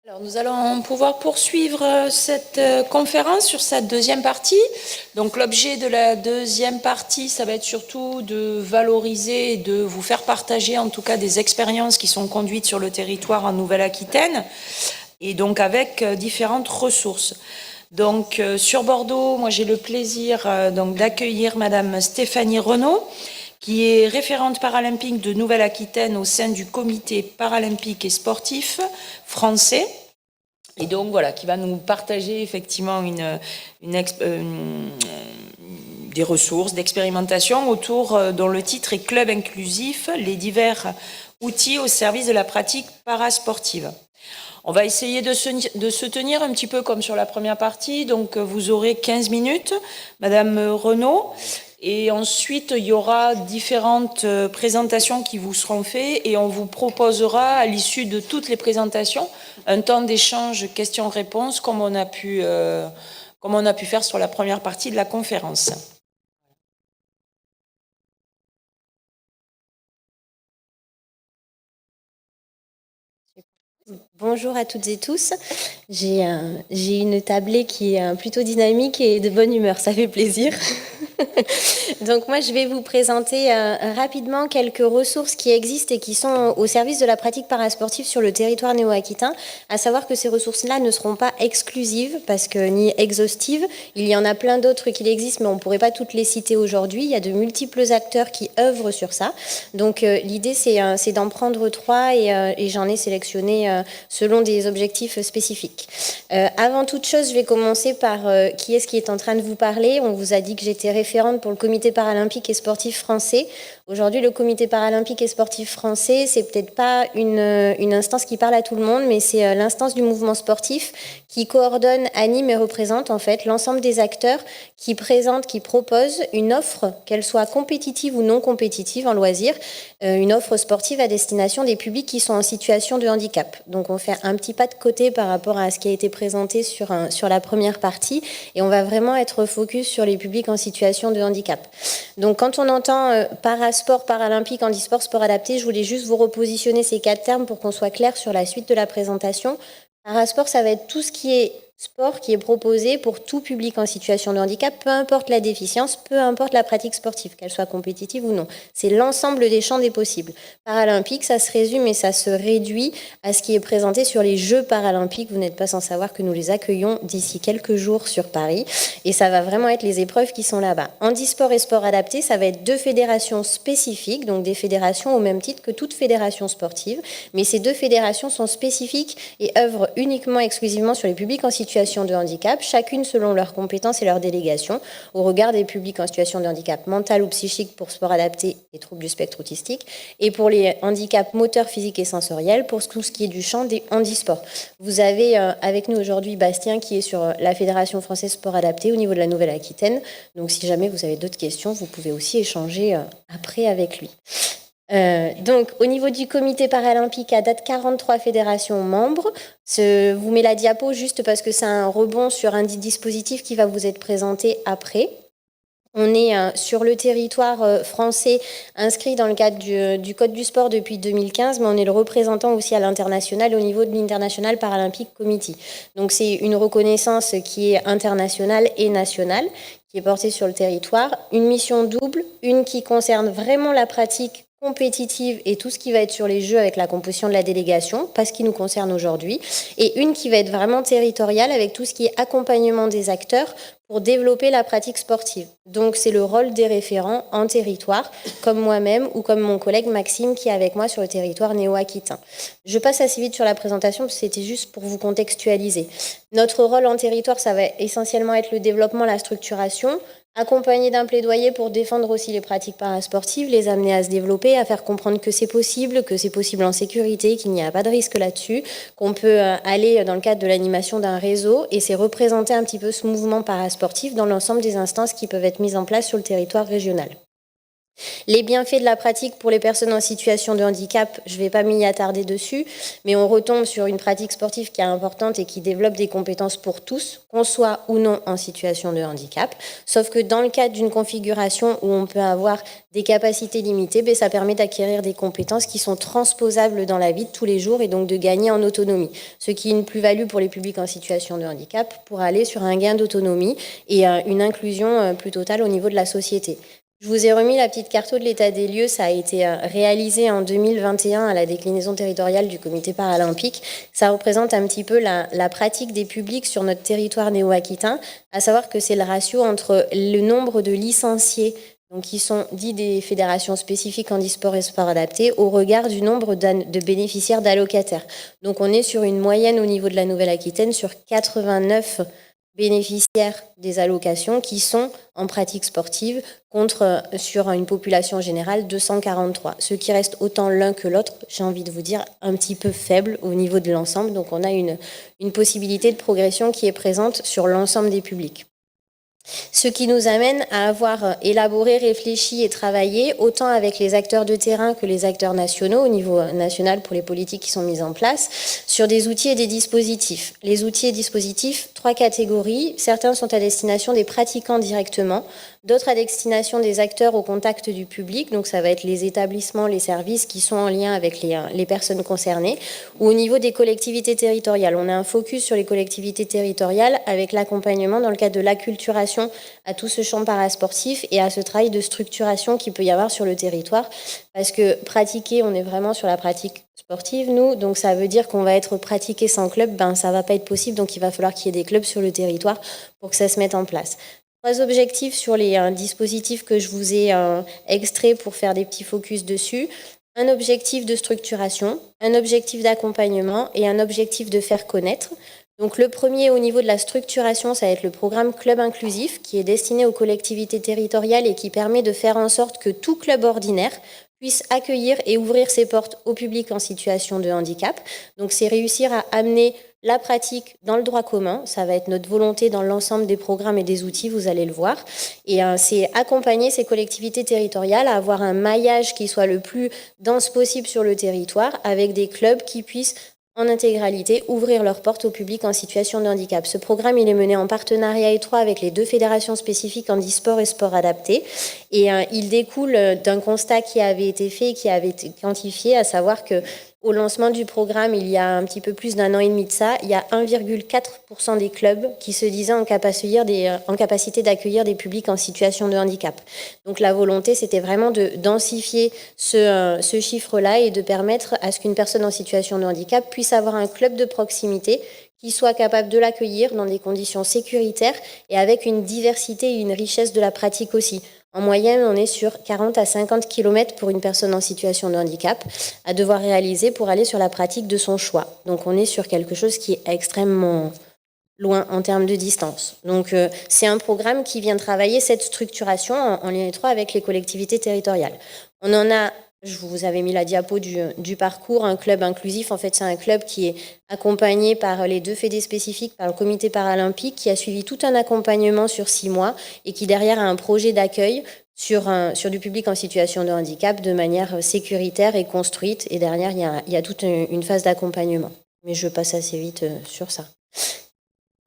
Alors, nous allons pouvoir poursuivre cette conférence sur sa deuxième partie. Donc l'objet de la deuxième partie, ça va être surtout de valoriser et de vous faire partager en tout cas des expériences qui sont conduites sur le territoire en Nouvelle-Aquitaine et donc avec différentes ressources. Donc sur Bordeaux, moi j'ai le plaisir donc d'accueillir Madame Stéphanie Renaud, qui est référente paralympique de Nouvelle-Aquitaine au sein du comité paralympique et sportif français. Et donc voilà, qui va nous partager effectivement des ressources d'expérimentation autour dont le titre est Club inclusif, les divers outils au service de la pratique parasportive. On va essayer de se tenir un petit peu comme sur la première partie, donc vous aurez 15 minutes, Madame Renaud. Et ensuite, il y aura différentes présentations qui vous seront faites et on vous proposera, à l'issue de toutes les présentations, un temps d'échange questions-réponses comme on a pu faire sur la première partie de la conférence. Bonjour à toutes et tous. J'ai une tablée qui est plutôt dynamique et de bonne humeur, ça fait plaisir. Donc moi, je vais vous présenter rapidement quelques ressources qui existent et qui sont au service de la pratique parasportive sur le territoire néo-aquitain. À savoir que ces ressources-là ne seront pas exclusives parce que ni exhaustives. Il y en a plein d'autres qui existent, mais on ne pourrait pas toutes les citer aujourd'hui. Il y a de multiples acteurs qui œuvrent sur ça. Donc l'idée, c'est d'en prendre 3 et j'en ai sélectionné selon des objectifs spécifiques. Avant toute chose, je vais commencer par qui est-ce qui est en train de vous parler. On vous a dit que j'étais référente pour le comité paralympique et sportif français. Aujourd'hui, le comité paralympique et sportif français, c'est peut-être pas une instance qui parle à tout le monde, mais c'est l'instance du mouvement sportif qui coordonne, anime et représente en fait l'ensemble des acteurs qui présentent, qui proposent une offre, qu'elle soit compétitive ou non compétitive en loisir, une offre sportive à destination des publics qui sont en situation de handicap. Donc on fait un petit pas de côté par rapport à ce qui a été présenté sur la première partie et on va vraiment être focus sur les publics en situation de handicap. Donc quand on entend parasport, paralympique, handisport, sport adapté, je voulais juste vous repositionner ces 4 termes pour qu'on soit clair sur la suite de la présentation. Parasport, ça va être tout ce qui est sport qui est proposé pour tout public en situation de handicap, peu importe la déficience, peu importe la pratique sportive, qu'elle soit compétitive ou non. C'est l'ensemble des champs des possibles. Paralympique, ça se résume et ça se réduit à ce qui est présenté sur les Jeux paralympiques. Vous n'êtes pas sans savoir que nous les accueillons d'ici quelques jours sur Paris et ça va vraiment être les épreuves qui sont là-bas. Handisport et sport adapté, ça va être 2 fédérations spécifiques, donc des fédérations au même titre que toute fédération sportive, mais ces 2 fédérations sont spécifiques et œuvrent uniquement, exclusivement sur les publics en situation de handicap, chacune selon leurs compétences et leurs délégations, au regard des publics en situation de handicap mental ou psychique pour sport adapté et troubles du spectre autistique, et pour les handicaps moteurs, physiques et sensoriels, pour tout ce qui est du champ des handisports. Vous avez avec nous aujourd'hui Bastien qui est sur la Fédération française sport adapté au niveau de la Nouvelle-Aquitaine, donc si jamais vous avez d'autres questions, vous pouvez aussi échanger après avec lui. Donc, au niveau du comité paralympique, à date 43 fédérations membres. Je vous mets la diapo juste parce que c'est un rebond sur un dispositif qui va vous être présenté après. On est sur le territoire français inscrit dans le cadre du Code du sport depuis 2015, mais on est le représentant aussi à l'international au niveau de l'International Paralympic Committee. Donc c'est une reconnaissance qui est internationale et nationale, qui est portée sur le territoire. Une mission double, une qui concerne vraiment la pratique compétitive et tout ce qui va être sur les jeux avec la composition de la délégation, pas ce qui nous concerne aujourd'hui, et une qui va être vraiment territoriale avec tout ce qui est accompagnement des acteurs pour développer la pratique sportive. Donc c'est le rôle des référents en territoire, comme moi-même ou comme mon collègue Maxime qui est avec moi sur le territoire néo-aquitain. Je passe assez vite sur la présentation parce que c'était juste pour vous contextualiser. Notre rôle en territoire, ça va essentiellement être le développement, la structuration, accompagné d'un plaidoyer pour défendre aussi les pratiques parasportives, les amener à se développer, à faire comprendre que c'est possible en sécurité, qu'il n'y a pas de risque là-dessus, qu'on peut aller dans le cadre de l'animation d'un réseau, et c'est représenter un petit peu ce mouvement parasportif dans l'ensemble des instances qui peuvent être mises en place sur le territoire régional. Les bienfaits de la pratique pour les personnes en situation de handicap, je ne vais pas m'y attarder dessus, mais on retombe sur une pratique sportive qui est importante et qui développe des compétences pour tous, qu'on soit ou non en situation de handicap. Sauf que dans le cadre d'une configuration où on peut avoir des capacités limitées, ça permet d'acquérir des compétences qui sont transposables dans la vie de tous les jours et donc de gagner en autonomie. Ce qui est une plus-value pour les publics en situation de handicap pour aller sur un gain d'autonomie et une inclusion plus totale au niveau de la société. Je vous ai remis la petite carte de l'état des lieux. Ça a été réalisé en 2021 à la déclinaison territoriale du comité paralympique. Ça représente un petit peu la pratique des publics sur notre territoire néo-aquitain, à savoir que c'est le ratio entre le nombre de licenciés, donc qui sont dits des fédérations spécifiques en e-sport et sport adapté, au regard du nombre de bénéficiaires d'allocataires. Donc on est sur une moyenne au niveau de la Nouvelle-Aquitaine sur 89 bénéficiaires des allocations qui sont en pratique sportive contre, sur une population générale, 243. Ce qui reste autant l'un que l'autre, j'ai envie de vous dire, un petit peu faible au niveau de l'ensemble. Donc on a une possibilité de progression qui est présente sur l'ensemble des publics. Ce qui nous amène à avoir élaboré, réfléchi et travaillé autant avec les acteurs de terrain que les acteurs nationaux au niveau national pour les politiques qui sont mises en place sur des outils et des dispositifs. Les outils et dispositifs, 3 catégories. Certains sont à destination des pratiquants directement, d'autres à destination des acteurs au contact du public, donc ça va être les établissements, les services qui sont en lien avec les personnes concernées, ou au niveau des collectivités territoriales. On a un focus sur les collectivités territoriales avec l'accompagnement dans le cadre de l'acculturation à tout ce champ parasportif et à ce travail de structuration qu'il peut y avoir sur le territoire, parce que pratiquer, on est vraiment sur la pratique sportive, nous, donc ça veut dire qu'on va être pratiqué sans club, ça va pas être possible, donc il va falloir qu'il y ait des clubs sur le territoire pour que ça se mette en place. 3 objectifs sur les dispositifs que je vous ai extraits pour faire des petits focus dessus. Un objectif de structuration, un objectif d'accompagnement et un objectif de faire connaître. Donc le premier au niveau de la structuration, ça va être le programme Club Inclusif qui est destiné aux collectivités territoriales et qui permet de faire en sorte que tout club ordinaire puisse accueillir et ouvrir ses portes au public en situation de handicap. Donc c'est réussir à amener la pratique dans le droit commun, ça va être notre volonté dans l'ensemble des programmes et des outils, vous allez le voir. Et c'est accompagner ces collectivités territoriales à avoir un maillage qui soit le plus dense possible sur le territoire avec des clubs qui puissent en intégralité ouvrir leurs portes au public en situation de handicap. Ce programme, il est mené en partenariat étroit avec les 2 fédérations spécifiques en e-sport et sport adapté. Et il découle d'un constat qui avait été fait et qui avait été quantifié, à savoir que au lancement du programme, il y a un petit peu plus d'1 an et demi de ça, il y a 1,4% des clubs qui se disaient en capacité d'accueillir des publics en situation de handicap. Donc la volonté, c'était vraiment de densifier ce chiffre-là et de permettre à ce qu'une personne en situation de handicap puisse avoir un club de proximité qui soit capable de l'accueillir dans des conditions sécuritaires et avec une diversité et une richesse de la pratique aussi. En moyenne, on est sur 40 à 50 km pour une personne en situation de handicap à devoir réaliser pour aller sur la pratique de son choix. Donc on est sur quelque chose qui est extrêmement loin en termes de distance. Donc c'est un programme qui vient travailler cette structuration en lien étroit avec les collectivités territoriales. On en a, je vous avais mis la diapo du parcours, un club inclusif. En fait, c'est un club qui est accompagné par les 2 fédés spécifiques, par le comité paralympique, qui a suivi tout un accompagnement sur 6 mois et qui derrière a un projet d'accueil sur du public en situation de handicap de manière sécuritaire et construite. Et derrière, il y a toute une phase d'accompagnement. Mais je passe assez vite sur ça.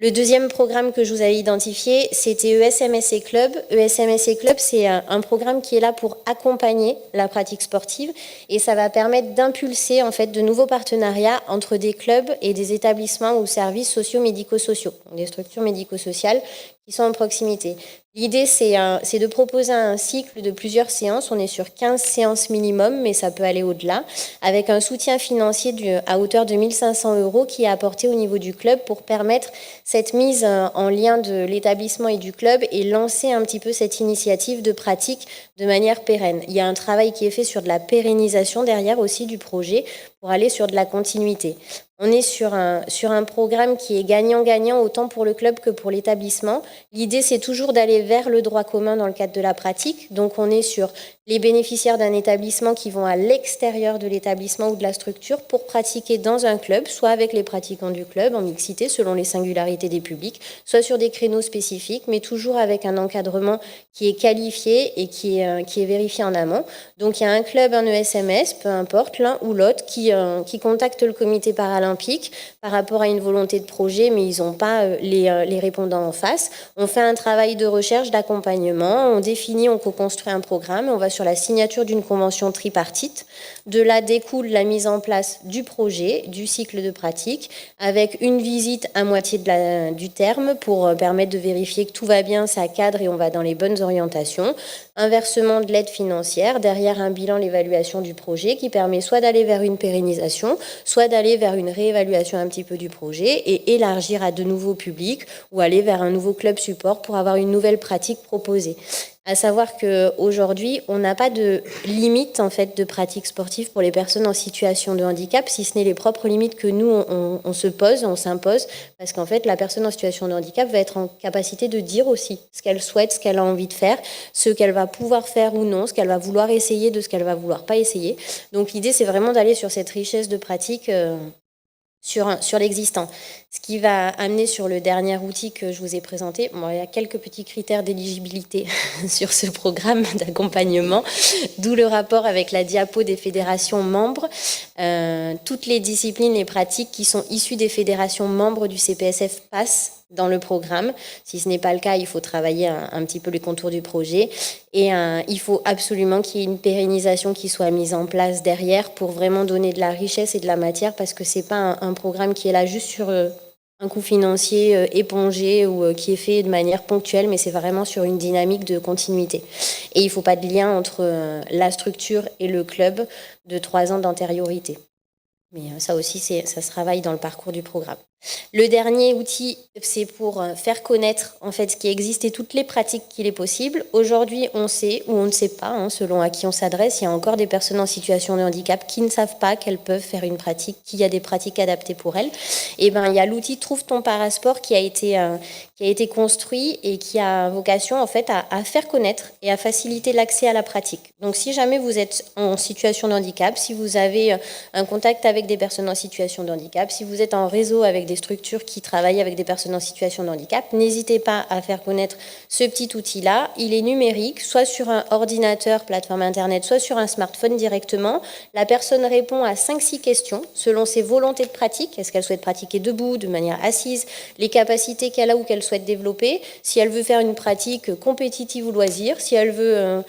Le deuxième programme que je vous avais identifié, c'était ESMSC Club. ESMSC Club, c'est un programme qui est là pour accompagner la pratique sportive et ça va permettre d'impulser en fait de nouveaux partenariats entre des clubs et des établissements ou services socio-médico-sociaux, des structures médico-sociales qui sont en proximité. L'idée, c'est de proposer un cycle de plusieurs séances. On est sur 15 séances minimum, mais ça peut aller au-delà, avec un soutien financier à hauteur de 1 500 € qui est apporté au niveau du club pour permettre cette mise en lien de l'établissement et du club et lancer un petit peu cette initiative de pratique de manière pérenne. Il y a un travail qui est fait sur de la pérennisation derrière aussi du projet pour aller sur de la continuité. On est sur un programme qui est gagnant-gagnant autant pour le club que pour l'établissement. L'idée, c'est toujours d'aller vers le droit commun dans le cadre de la pratique. Donc, on est sur les bénéficiaires d'un établissement qui vont à l'extérieur de l'établissement ou de la structure pour pratiquer dans un club, soit avec les pratiquants du club en mixité selon les singularités des publics, soit sur des créneaux spécifiques, mais toujours avec un encadrement qui est qualifié et qui est vérifié en amont. Donc il y a un club, un ESMS, peu importe, l'un ou l'autre, qui contacte le comité paralympique par rapport à une volonté de projet, mais ils n'ont pas les répondants en face. On fait un travail de recherche, d'accompagnement, on définit, on co-construit un programme, on va sur la signature d'une convention tripartite. De là découle la mise en place du projet, du cycle de pratique, avec une visite à moitié du terme pour permettre de vérifier que tout va bien, ça cadre et on va dans les bonnes orientations. Un versement de l'aide financière, derrière un bilan, l'évaluation du projet qui permet soit d'aller vers une pérennisation, soit d'aller vers une réévaluation un petit peu du projet et élargir à de nouveaux publics ou aller vers un nouveau club support pour avoir une nouvelle pratique proposée. À savoir qu'aujourd'hui, on n'a pas de limite en fait de pratique sportive pour les personnes en situation de handicap, si ce n'est les propres limites que nous, on se pose, on s'impose, parce qu'en fait, la personne en situation de handicap va être en capacité de dire aussi ce qu'elle souhaite, ce qu'elle a envie de faire, ce qu'elle va pouvoir faire ou non, ce qu'elle va vouloir essayer de ce qu'elle va vouloir pas essayer. Donc l'idée, c'est vraiment d'aller sur cette richesse de pratique sur l'existant. Ce qui va amener sur le dernier outil que je vous ai présenté, bon, il y a quelques petits critères d'éligibilité sur ce programme d'accompagnement, d'où le rapport avec la diapo des fédérations membres. Toutes les disciplines et pratiques qui sont issues des fédérations membres du CPSF passent dans le programme. Si ce n'est pas le cas, il faut travailler un petit peu les contours du projet. Et il faut absolument qu'il y ait une pérennisation qui soit mise en place derrière pour vraiment donner de la richesse et de la matière, parce que c'est pas un programme qui est là juste sur un coût financier épongé ou qui est fait de manière ponctuelle, mais c'est vraiment sur une dynamique de continuité. Et il ne faut pas de lien entre la structure et le club de 3 ans d'antériorité. Mais ça aussi, ça se travaille dans le parcours du programme. Le dernier outil, c'est pour faire connaître en fait ce qui existe et toutes les pratiques qu'il est possible. Aujourd'hui, on sait ou on ne sait pas, selon à qui on s'adresse. Il y a encore des personnes en situation de handicap qui ne savent pas qu'elles peuvent faire une pratique, qu'il y a des pratiques adaptées pour elles. Et ben, il y a l'outil Trouve ton parasport qui a été construit et qui a vocation en fait à faire connaître et à faciliter l'accès à la pratique. Donc, si jamais vous êtes en situation de handicap, si vous avez un contact avec des personnes en situation de handicap, si vous êtes en réseau avec des structures qui travaillent avec des personnes en situation de handicap, n'hésitez pas à faire connaître ce petit outil-là. Il est numérique, soit sur un ordinateur, plateforme Internet, soit sur un smartphone directement. La personne répond à 5-6 questions selon ses volontés de pratique. Est-ce qu'elle souhaite pratiquer debout, de manière assise, les capacités qu'elle a ou qu'elle souhaite développer, si elle veut faire une pratique compétitive ou loisir, si elle veut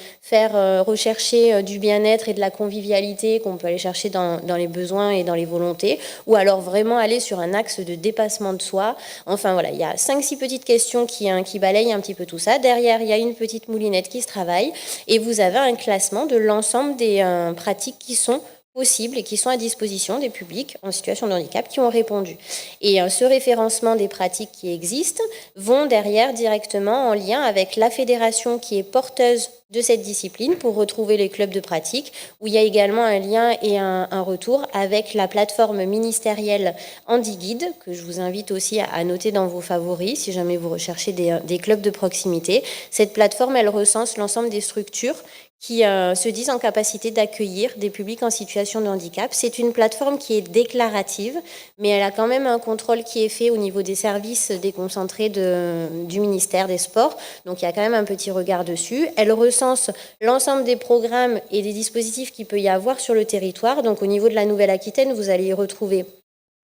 rechercher du bien-être et de la convivialité qu'on peut aller chercher dans les besoins et dans les volontés, ou alors vraiment aller sur un axe de dépassement de soi. Enfin voilà, il y a 5-6 petites questions qui balayent un petit peu tout ça. Derrière, il y a une petite moulinette qui se travaille et vous avez un classement de l'ensemble des pratiques qui sont possibles et qui sont à disposition des publics en situation de handicap qui ont répondu. Et ce référencement des pratiques qui existent vont derrière directement en lien avec la fédération qui est porteuse de cette discipline pour retrouver les clubs de pratique, où il y a également un lien et un retour avec la plateforme ministérielle HandiGuide, que je vous invite aussi à noter dans vos favoris si jamais vous recherchez des clubs de proximité. Cette plateforme, elle recense l'ensemble des structures qui se disent en capacité d'accueillir des publics en situation de handicap. C'est une plateforme qui est déclarative, mais elle a quand même un contrôle qui est fait au niveau des services déconcentrés du ministère des Sports. Donc il y a quand même un petit regard dessus. Elle recense l'ensemble des programmes et des dispositifs qu'il peut y avoir sur le territoire. Donc au niveau de la Nouvelle-Aquitaine, vous allez y retrouver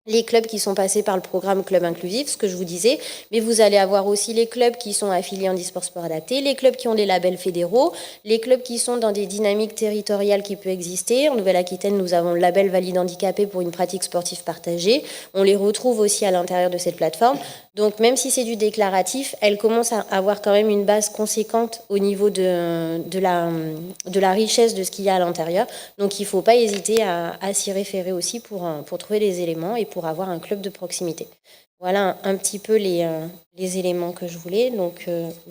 les clubs qui sont passés par le programme Club Inclusif, ce que je vous disais, mais vous allez avoir aussi les clubs qui sont affiliés en e-sport adapté, les clubs qui ont des labels fédéraux, les clubs qui sont dans des dynamiques territoriales qui peuvent exister. En Nouvelle-Aquitaine, nous avons le label Valide Handicapé pour une pratique sportive partagée. On les retrouve aussi à l'intérieur de cette plateforme. Donc même si c'est du déclaratif, elle commence à avoir quand même une base conséquente au niveau de la richesse de ce qu'il y a à l'intérieur. Donc il ne faut pas hésiter à s'y référer aussi pour trouver les éléments et pour avoir un club de proximité. Voilà un petit peu les éléments que je voulais donc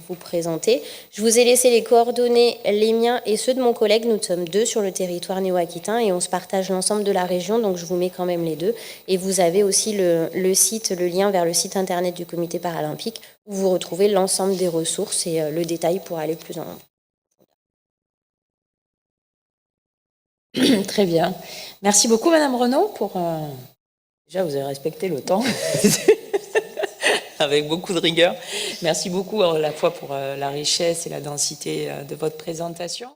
vous présenter. Je vous ai laissé les coordonnées, les miens et ceux de mon collègue. Nous sommes 2 sur le territoire néo-aquitain et on se partage l'ensemble de la région, donc je vous mets quand même les 2. Et vous avez aussi le site, le lien vers le site internet du comité paralympique où vous retrouvez l'ensemble des ressources et le détail pour aller plus en Très bien. Merci beaucoup, Madame Renaud, pour... Déjà, vous avez respecté le temps, avec beaucoup de rigueur. Merci beaucoup à la fois pour la richesse et la densité de votre présentation.